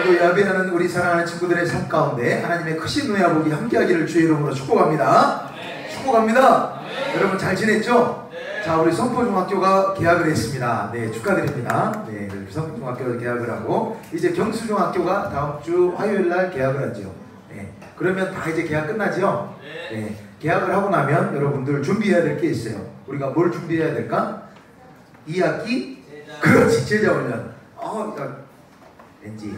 오늘도 예배하는 우리 사랑하는 친구들의 삶 가운데 하나님의 크신 은혜와 복이 함께하기를 주의 이름으로 축복합니다. 축복합니다. 여러분 잘 지냈죠? 자, 우리 성포중학교가 개학을 했습니다. 네, 축하드립니다. 네, 성포중학교가 개학을 하고 이제 경수중학교가 다음 주 화요일 날 개학을 하죠. 네, 그러면 다 이제 개학 끝나죠? 네, 개학을 하고 나면 여러분들 준비해야 될 게 있어요. 우리가 뭘 준비해야 될까? 2학기? 그렇지, 제자훈련. 왠지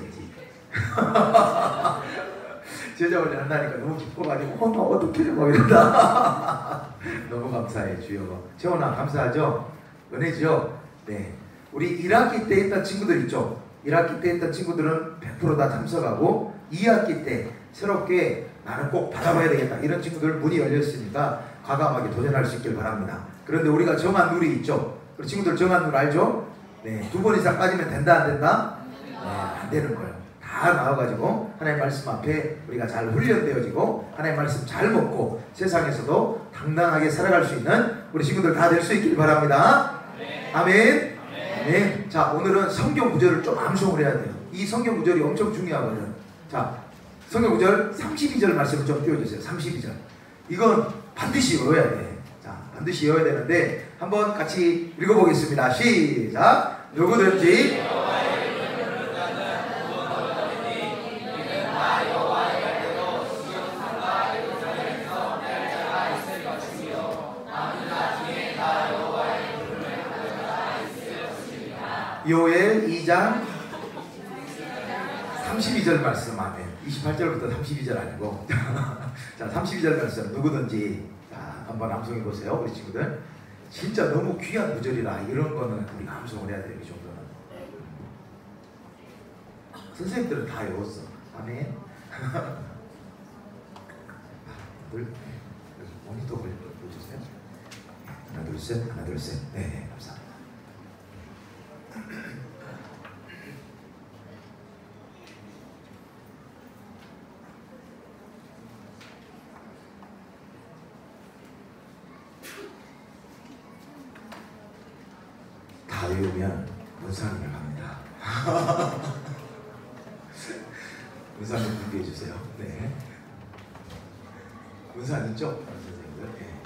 제자훈련 한다니까 너무 기뻐가지고 나 어떡해 막 이런다. 너무 감사해 주여. 채원아 감사하죠? 은혜죠? 네, 우리 1학기 때 있던 친구들 있죠? 1학기 때 있던 친구들은 100% 다 참석하고 2학기 때 새롭게 나는 꼭 받아봐야 되겠다 이런 친구들 문이 열렸으니까 과감하게 도전할 수 있길 바랍니다. 그런데 우리가 정한 룰이 있죠? 우리 친구들 정한 룰 알죠? 네, 2번 이상 빠지면 된다 안 된다? 네, 안 되는 거예요. 다 나와가지고 하나님 말씀 앞에 우리가 잘 훈련되어지고 하나님 말씀 잘 먹고 세상에서도 당당하게 살아갈 수 있는 우리 친구들 다 될 수 있길 바랍니다. 아멘. 아멘. 자, 오늘은 성경 구절을 좀 암송을 해야 돼요. 이 성경 구절이 엄청 중요하거든. 자, 성경 구절 32절 말씀을 좀 띄워주세요. 32절. 이건 반드시 외워야 돼. 자, 반드시 외워야 되는데 한번 같이 읽어보겠습니다. 시작. 누구든지 요엘 2장 32절 말씀. 아멘. 28절부터 32절 아니고 자, 32절 말씀. 누구든지 자, 한번 암송해 보세요. 우리 친구들 진짜 너무 귀한 구절이라 이런 거는 우리가 암송을 해야 돼요. 이 정도는 선생님들은 다 외웠어. 아멘. 모니터 보여주세요. 하나 둘 셋, 하나 둘 셋. 네, 감사합니다. 다 외우면 문상을 갑니다. 문상을 준비해 주세요. 네. 문상 있죠? 선생님들. 네.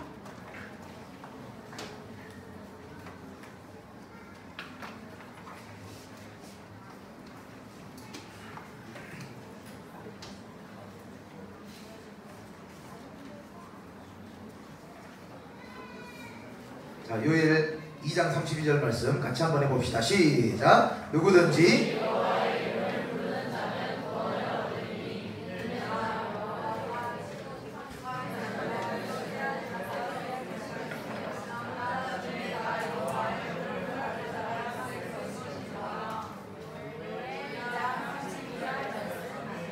자, 요엘 2장 32절 말씀 같이 한번 해봅시다. 시작. 누구든지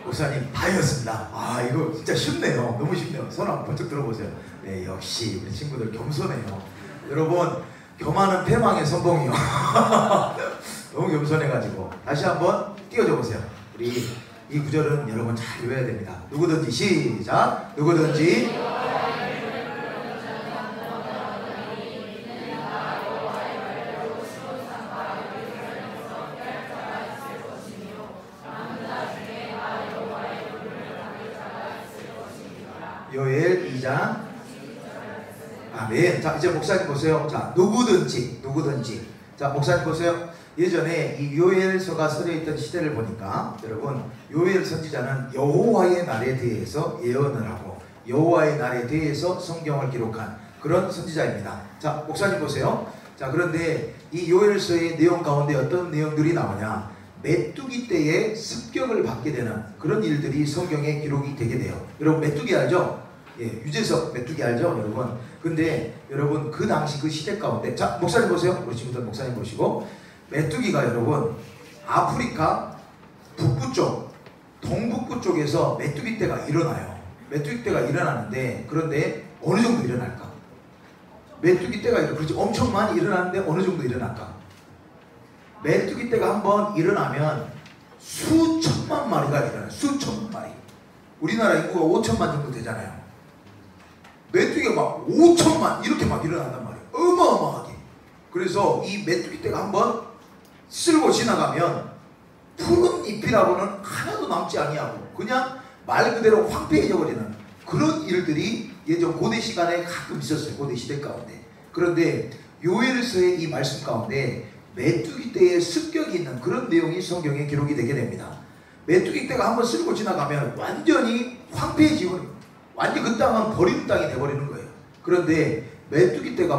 목사님 다였습니다. 아, 이거 진짜 쉽네요. 너무 쉽네요. 손 한번 번쩍 들어보세요. 네, 역시 우리 친구들 겸손해요. 여러분, 교만은 패망의 선봉이요. 너무 겸손해가지고 다시 한번 띄워줘 보세요. 우리 이 구절은 여러분 잘 외워야 됩니다. 누구든지 시작. 누구든지 요엘 2장. 아멘. 자, 이제 목사님 보세요. 자, 누구든지. 자, 목사님 보세요. 예전에 이 요엘서가 써져있던 시대를 보니까 여러분, 요엘 선지자는 여호와의 날에 대해서 예언을 하고 여호와의 날에 대해서 성경을 기록한 그런 선지자입니다. 자, 목사님 보세요. 자, 그런데 이 요엘서의 내용 가운데 어떤 내용들이 나오냐? 메뚜기 때에 습격을 받게 되는 그런 일들이 성경에 기록이 되게 돼요. 여러분 메뚜기 알죠? 예, 유재석 메뚜기 알죠, 여러분? 근데 여러분 그 당시 그 시대 가운데, 자, 목사님 보세요. 우리 친구들 목사님 보시고, 메뚜기가 여러분 아프리카 북부 쪽, 동북부 쪽에서 메뚜기 떼가 일어나요. 메뚜기 떼가 일어나는데, 그런데 어느 정도 일어날까? 메뚜기 떼가 그렇지 엄청 많이 일어나는데 어느 정도 일어날까? 메뚜기 떼가 한번 일어나면 수천만 마리가 일어나요. 수천만 마리. 우리나라 인구가 5천만 정도 되잖아요. 메뚜기가 막 5천만 이렇게 막 일어난단 말이에요. 어마어마하게. 그래서 이 메뚜기 떼가 한번 쓸고 지나가면 푸른 잎이라고는 하나도 남지 아니하고 그냥 말 그대로 황폐해져 버리는 그런 일들이 예전 고대 시간에 가끔 있었어요. 고대 시대 가운데. 그런데 요엘서의 이 말씀 가운데 메뚜기 떼의 습격이 있는 그런 내용이 성경에 기록이 되게 됩니다. 메뚜기 떼가 한번 쓸고 지나가면 완전히 황폐해지고 완전 그 땅은 버리는 땅이 돼버리는 거예요. 그런데 메뚜기 떼가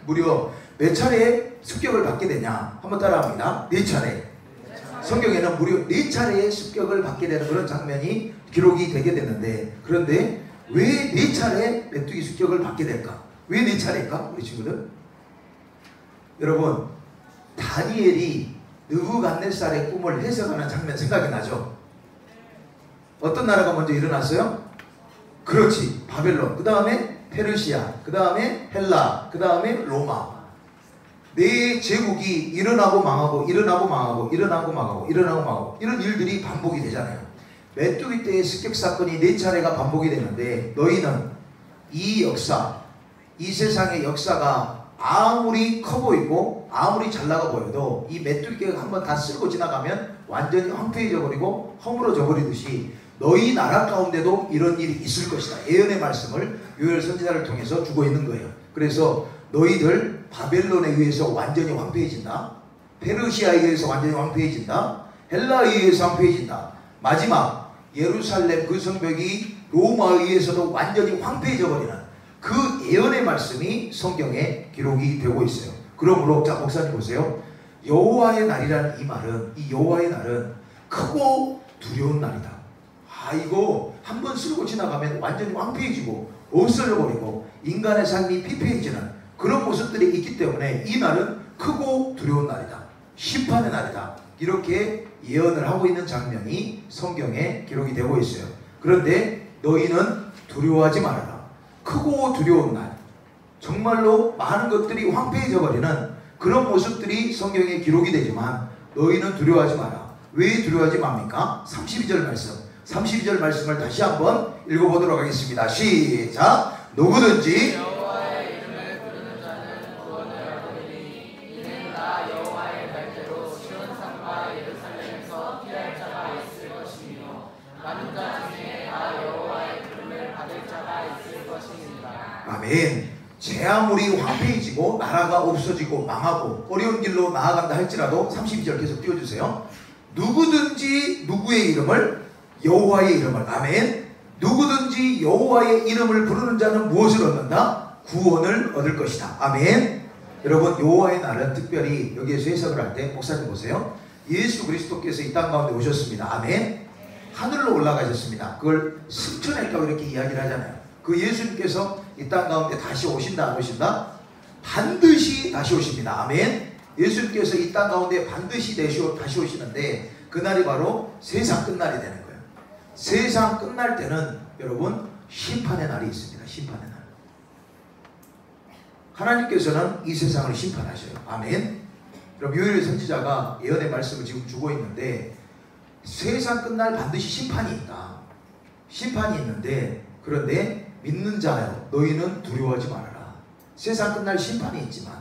무려 몇 차례 습격을 받게 되냐? 한번 따라합니다. 4차례. 성경에는 무려 4차례의 습격을 받게 되는 그런 장면이 기록이 되게 되는데, 그런데 왜 4차례 메뚜기 습격을 받게 될까? 왜 4차례일까? 우리 친구들? 여러분, 다니엘이 느부갓네살의 꿈을 해석하는 장면 생각이 나죠? 어떤 나라가 먼저 일어났어요? 그렇지, 바벨론. 그 다음에 페르시아, 그 다음에 헬라, 그 다음에 로마. 네 제국이 일어나고 망하고 일어나고 망하고 일어나고 망하고 일어나고 망하고 이런 일들이 반복이 되잖아요. 메뚜기 떼의 습격 사건이 4차례가 반복이 되는데, 너희는 이 역사, 이 세상의 역사가 아무리 커 보이고 아무리 잘 나가 보여도 이 메뚜기가 한번 다 쓸고 지나가면 완전히 황폐해져 버리고 허물어져 버리듯이 너희 나라 가운데도 이런 일이 있을 것이다. 예언의 말씀을 요엘 선지자를 통해서 주고 있는 거예요. 그래서 너희들 바벨론에 의해서 완전히 황폐해진다. 페르시아에 의해서 완전히 황폐해진다. 헬라에 의해서 황폐해진다. 마지막 예루살렘 그 성벽이 로마에 의해서도 완전히 황폐해져 버리는 그 예언의 말씀이 성경에 기록이 되고 있어요. 그러므로 자 목사님 보세요. 여호와의 날이라는 이 말은, 이 여호와의 날은 크고 두려운 날이다. 아, 이거 한번 쓸고 지나가면 완전히 황폐해지고 없어져버리고 인간의 삶이 피폐해지는 그런 모습들이 있기 때문에 이 날은 크고 두려운 날이다. 심판의 날이다. 이렇게 예언을 하고 있는 장면이 성경에 기록이 되고 있어요. 그런데 너희는 두려워하지 말아라. 크고 두려운 날, 정말로 많은 것들이 황폐해져 버리는 그런 모습들이 성경에 기록이 되지만 너희는 두려워하지 마라. 왜 두려워하지 맙니까? 32절 말씀, 32절 말씀을 다시 한번 읽어보도록 하겠습니다. 시작. 누구든지 여호와의 이름을 부르는 자는 구원을 얻으리니 이는 나 여호와의 날대로 시온산과 예루살렘에서 피할 자가 있을 것이며 많은 자 중에 나 여호와의 부름을 받을 자가 있을 것이니라. 아멘. 제 아무리 황폐해지고 나라가 없어지고 망하고 어려운 길로 나아간다 할지라도 32절 계속 띄워주세요. 누구든지 누구의 이름을, 여호와의 이름을, 아멘. 누구든지 여호와의 이름을 부르는 자는 무엇을 얻는다? 구원을 얻을 것이다. 아멘. 여러분, 여호와의 날은 특별히 여기에서 해석을 할 때 목사님 보세요. 예수 그리스도께서 이 땅 가운데 오셨습니다. 아멘. 하늘로 올라가셨습니다. 그걸 승천했다고 이렇게 이야기를 하잖아요. 그 예수님께서 이 땅 가운데 다시 오신다 안 오신다? 반드시 다시 오십니다. 아멘. 예수님께서 이 땅 가운데 반드시 다시 오시는데 그날이 바로 세상 끝날이 되는 거예요. 세상 끝날 때는 여러분 심판의 날이 있습니다. 심판의 날. 하나님께서는 이 세상을 심판하셔요. 아멘. 그럼 요엘 선지자가 예언의 말씀을 지금 주고 있는데 세상 끝날 반드시 심판이 있다. 심판이 있는데, 그런데 믿는 자여 너희는 두려워하지 말아라. 세상 끝날 심판이 있지만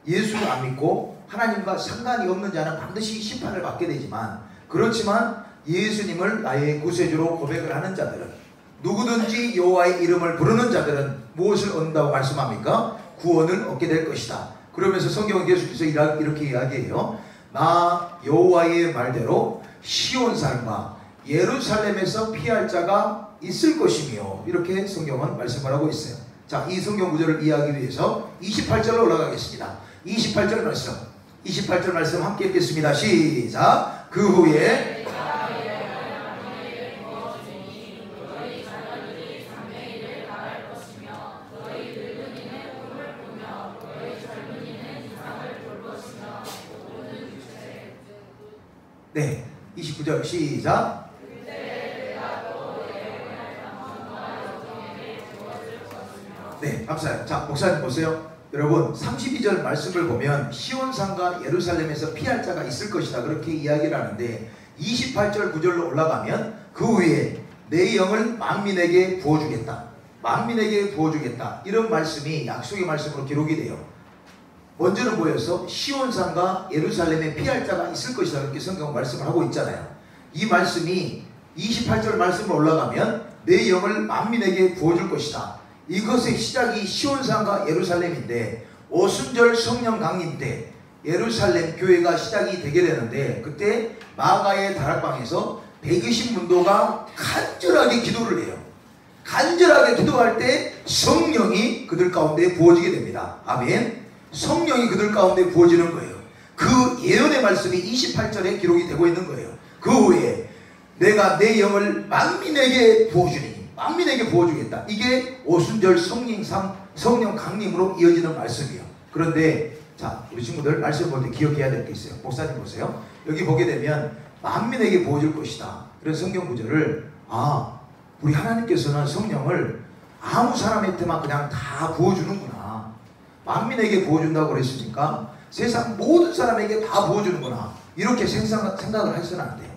예수를 안 믿고 하나님과 상관이 없는 자는 반드시 심판을 받게 되지만, 그렇지만 예수님을 나의 구세주로 고백을 하는 자들은, 누구든지 여호와의 이름을 부르는 자들은 무엇을 얻는다고 말씀합니까? 구원을 얻게 될 것이다. 그러면서 성경은 계속해서 이렇게 이야기해요. 나 여호와의 말대로 시온산과 예루살렘에서 피할 자가 있을 것이며, 이렇게 성경은 말씀을 하고 있어요. 자, 이 성경 구절을 이해하기 위해서 28절로 올라가겠습니다. 28절 말씀, 28절 말씀 함께 읽겠습니다. 시작. 그 후에 네, 29절 시작. 네, 감사해요. 자, 목사님 보세요. 여러분, 32절 말씀을 보면 시온산과 예루살렘에서 피할 자가 있을 것이다, 그렇게 이야기를 하는데 28절 9절로 올라가면 그 후에 내 영을 만민에게 부어주겠다, 만민에게 부어주겠다, 이런 말씀이 약속의 말씀으로 기록이 돼요. 먼저는 뭐였어? 시온산과 예루살렘에 피할 자가 있을 것이다. 이렇게 성경 말씀을 하고 있잖아요. 이 말씀이 28절 말씀으로 올라가면 내 영을 만민에게 부어줄 것이다. 이것의 시작이 시온산과 예루살렘인데 오순절 성령 강림 때 예루살렘 교회가 시작이 되게 되는데 그때 마가의 다락방에서 120문도가 간절하게 기도를 해요. 간절하게 기도할 때 성령이 그들 가운데 부어지게 됩니다. 아멘. 성령이 그들 가운데 부어지는 거예요. 그 예언의 말씀이 28절에 기록이 되고 있는 거예요. 그 후에 내가 내 영을 만민에게 부어주니 만민에게 부어주겠다. 이게 오순절 성령 강림으로 이어지는 말씀이에요. 그런데 자, 우리 친구들 말씀 볼 때 기억해야 될 게 있어요. 목사님 보세요. 여기 보게 되면 만민에게 부어줄 것이다. 그런 성경 구절을 우리 하나님께서는 성령을 아무 사람한테만 그냥 다 부어주는구나. 만민에게 부어준다고 그랬으니까 세상 모든 사람에게 다 부어주는구나. 이렇게 생각을 해서는 안 돼요.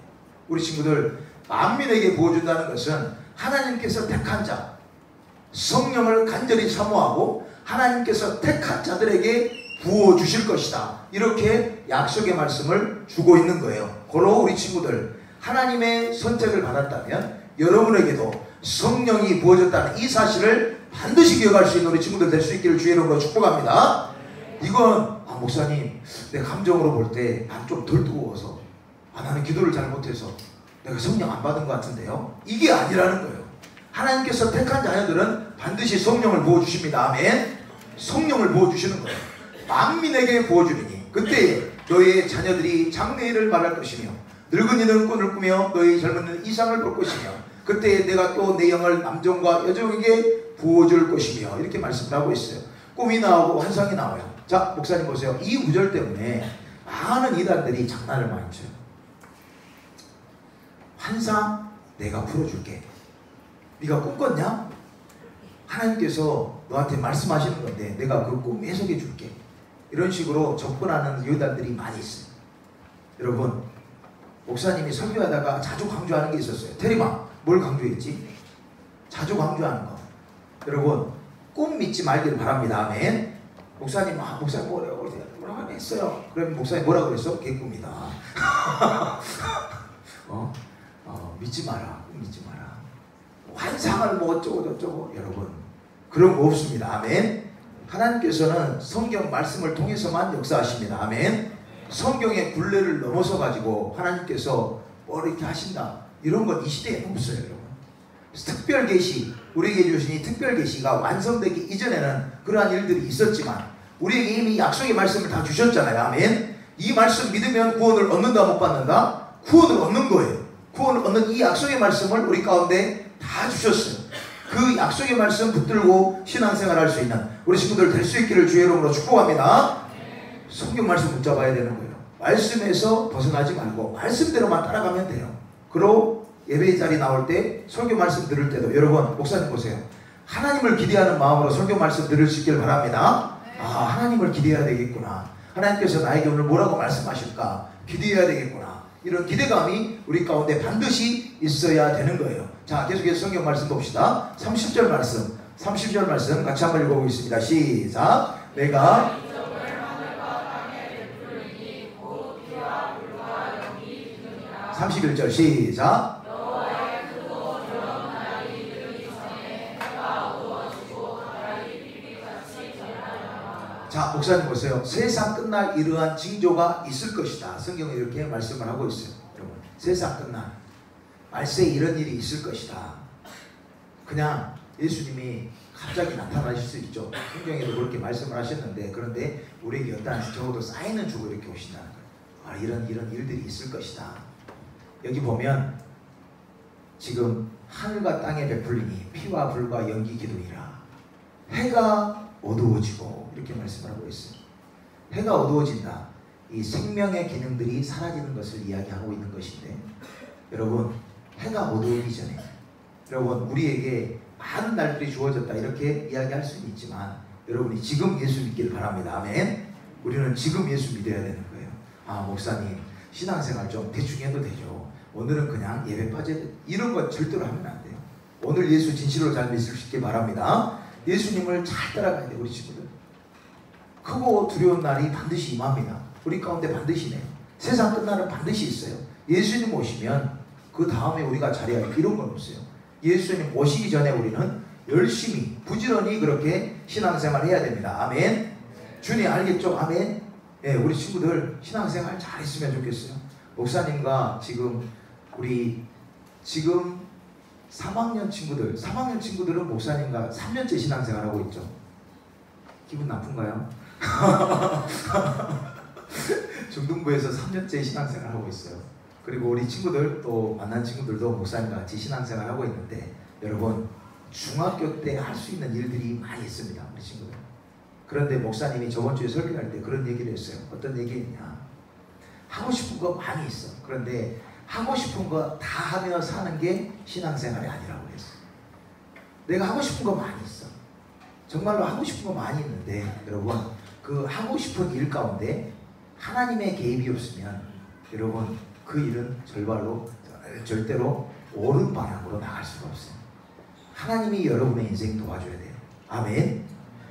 우리 친구들 만민에게 부어준다는 것은 하나님께서 택한 자, 성령을 간절히 사모하고 하나님께서 택한 자들에게 부어주실 것이다. 이렇게 약속의 말씀을 주고 있는 거예요. 고로 우리 친구들 하나님의 선택을 받았다면 여러분에게도 성령이 부어졌다는 이 사실을 반드시 기억할 수 있는 우리 친구들 될 수 있기를 주의 이름으로 축복합니다. 이건 목사님 내 감정으로 볼 때 난 좀 덜 뜨거워서 나는 기도를 잘 못해서 내가 성령 안 받은 것 같은데요. 이게 아니라는 거예요. 하나님께서 택한 자녀들은 반드시 성령을 부어주십니다. 아멘. 성령을 부어주시는 거예요. 만민에게 부어주리니 그때 너희의 자녀들이 장래일을 말할 것이며 늙은이는 꿈을 꾸며 너희 젊은이는 이상을 볼 것이며 그때 내가 또 내 영을 남종과 여종에게 부어줄 것이며 이렇게 말씀을 하고 있어요. 꿈이 나오고 환상이 나와요. 자, 목사님 보세요. 이 구절 때문에 많은 이단들이 장난을 많이 쳐요. 환상 내가 풀어줄게. 네가 꿈 꿨냐? 하나님께서 너한테 말씀하시는 건데 내가 그 꿈 해석해 줄게. 이런 식으로 접근하는 이단들이 많이 있어요. 여러분, 목사님이 설교하다가 자주 강조하는 게 있었어요. 테리마, 뭘 강조했지? 자주 강조하는 거. 여러분, 꿈 믿지 말길 바랍니다. 아멘. 목사님, 목사님 뭐라고 했어요? 그러면 목사님 뭐라고 그랬어? 개꿈이다. 믿지 마라. 꿈 믿지 마라. 환상을 뭐 어쩌고 저쩌고. 여러분, 그런 거 없습니다. 아멘. 하나님께서는 성경 말씀을 통해서만 역사하십니다. 아멘. 성경의 굴레를 넘어서 가지고 하나님께서 뭐 이렇게 하신다. 이런 건 이 시대에 없어요. 여러분. 특별 계시, 우리에게 주신 이 특별 계시가 완성되기 이전에는 그러한 일들이 있었지만 우리에게 이미 약속의 말씀을 다 주셨잖아요. 아멘. 이 말씀 믿으면 구원을 얻는다 못 받는다? 구원을 얻는 거예요. 구원을 얻는 이 약속의 말씀을 우리 가운데 다 주셨어요. 그 약속의 말씀 붙들고 신앙생활 할 수 있는 우리 친구들 될 수 있기를 주의 이름으로 축복합니다. 성경 말씀 붙잡아야 되는 거예요. 말씀에서 벗어나지 말고 말씀대로만 따라가면 돼요. 그리고 예배 자리 나올 때 설교 말씀 들을 때도 여러분 목사님 보세요. 하나님을 기대하는 마음으로 설교 말씀 들을 수 있길 바랍니다. 하나님을 기대해야 되겠구나. 하나님께서 나에게 오늘 뭐라고 말씀하실까? 기대해야 되겠구나. 이런 기대감이 우리 가운데 반드시 있어야 되는 거예요. 자, 계속해서 성경 말씀 봅시다. 30절 말씀 같이 한번 읽어보겠습니다. 시작. 내가 31절 시작. 자, 목사님 보세요. 세상 끝날 이러한 징조가 있을 것이다. 성경에 이렇게 말씀을 하고 있어요. 여러분, 세상 끝날 말세 이런 일이 있을 것이다. 그냥 예수님이 갑자기 나타나실 수 있죠. 성경에도 그렇게 말씀을 하셨는데 그런데 우리에게 어떤 적어도 사인은 주고 이렇게 오신다는 거예요. 이런 일들이 있을 것이다. 여기 보면 지금 하늘과 땅에 베풀리니 피와 불과 연기 기둥이라 해가 어두워지고 이렇게 말씀을 하고 있어요. 해가 어두워진다. 이 생명의 기능들이 사라지는 것을 이야기하고 있는 것인데 여러분 해가 어두우기 전에 여러분 우리에게 많은 날들이 주어졌다 이렇게 이야기할 수는 있지만 여러분이 지금 예수 믿기를 바랍니다. 아멘. 우리는 지금 예수 믿어야 되는 거예요. 목사님 신앙생활 좀 대충 해도 되죠. 오늘은 그냥 예배 빠져 이런 건 절대로 하면 안 돼요. 오늘 예수 진실로 잘 믿을 수 있게 바랍니다. 예수님을 잘 따라가야 돼요. 우리 친구들 크고 두려운 날이 반드시 임합니다. 우리 가운데 반드시네요. 세상 끝나는 반드시 있어요. 예수님 오시면 그 다음에 우리가 잘해야 할 이런 건 없어요. 예수님 오시기 전에 우리는 열심히 부지런히 그렇게 신앙생활 해야 됩니다. 아멘. 주님 알겠죠? 아멘. 예, 우리 친구들 신앙생활 잘 했으면 좋겠어요. 목사님과 우리 3학년 친구들은 목사님과 3년째 신앙생활 하고 있죠. 기분 나쁜가요? 중등부에서 3년째 신앙생활 하고 있어요. 그리고 우리 친구들 또 만난 친구들도 목사님과 같이 신앙생활 하고 있는데, 여러분 중학교 때 할 수 있는 일들이 많이 있습니다. 우리 친구들. 그런데 목사님이 저번 주에 설교할 때 그런 얘기를 했어요. 어떤 얘기했냐? 하고 싶은 거 많이 있어. 그런데 하고 싶은 거 다 하며 사는 게 신앙생활이 아니라고 했어. 내가 하고 싶은 거 많이 있어. 정말로 하고 싶은 거 많이 있는데, 여러분 그 하고 싶은 일 가운데 하나님의 개입이 없으면 여러분 그 일은 절대로 옳은 방향으로 나갈 수가 없어요. 하나님이 여러분의 인생 도와줘야 돼요. 아멘.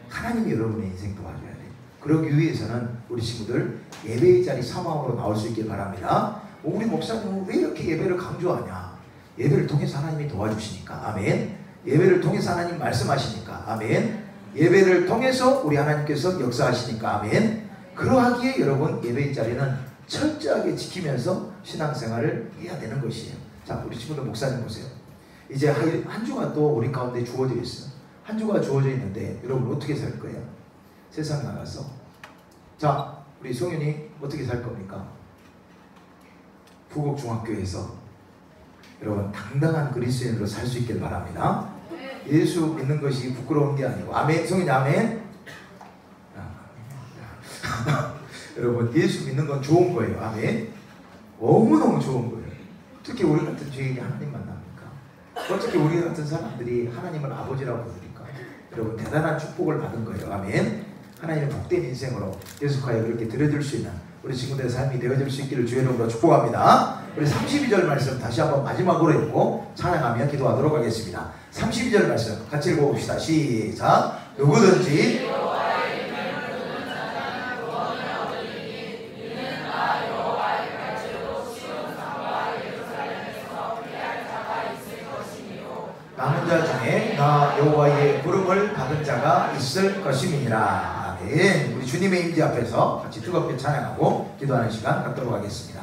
하나님이 여러분의 인생 도와줘야 돼요. 그러기 위해서는 우리 친구들 예배의 자리 사모함으로 나올 수 있길 바랍니다. 우리 목사님은 왜 이렇게 예배를 강조하냐? 예배를 통해서 하나님이 도와주시니까. 아멘. 예배를 통해서 하나님 말씀하시니까. 아멘. 예배를 통해서 우리 하나님께서 역사하시니까. 아멘. 그러하기에 여러분 예배의 자리는 철저하게 지키면서 신앙생활을 해야 되는 것이에요. 자, 우리 친구들 목사님 보세요. 이제 한 주가 또 우리 가운데 주어져 있어요. 한 주가 주어져 있는데 여러분 어떻게 살 거예요? 세상 나가서. 자, 우리 송윤이 어떻게 살 겁니까? 부곡중학교에서 여러분 당당한 그리스도인으로 살 수 있길 바랍니다. 예수 믿는 것이 부끄러운 게 아니고. 아멘. 송윤이 아멘. 여러분 예수 믿는 건 좋은 거예요. 아멘. 너무너무 좋은 거예요. 어떻게 우리 같은 죄인이 하나님 만납니까? 어떻게 우리 같은 사람들이 하나님을 아버지라고 부르니까? 여러분 대단한 축복을 받은 거예요. 아멘. 하나님의 복된 인생으로 계속하여 그렇게 들여줄 수 있는 우리 친구들의 삶이 되어질 수 있기를 주의 이름으로 축복합니다. 우리 32절 말씀 다시 한번 마지막으로 읽고 찬양하며 기도하도록 하겠습니다. 32절 말씀 같이 읽어봅시다. 시작. 누구든지 남은 자 중에 나 여호와의 부름을 받은 자가 있을 것임이니라. 아멘. 우리 주님의 임재 앞에서 같이 뜨겁게 찬양하고 기도하는 시간 갖도록 하겠습니다.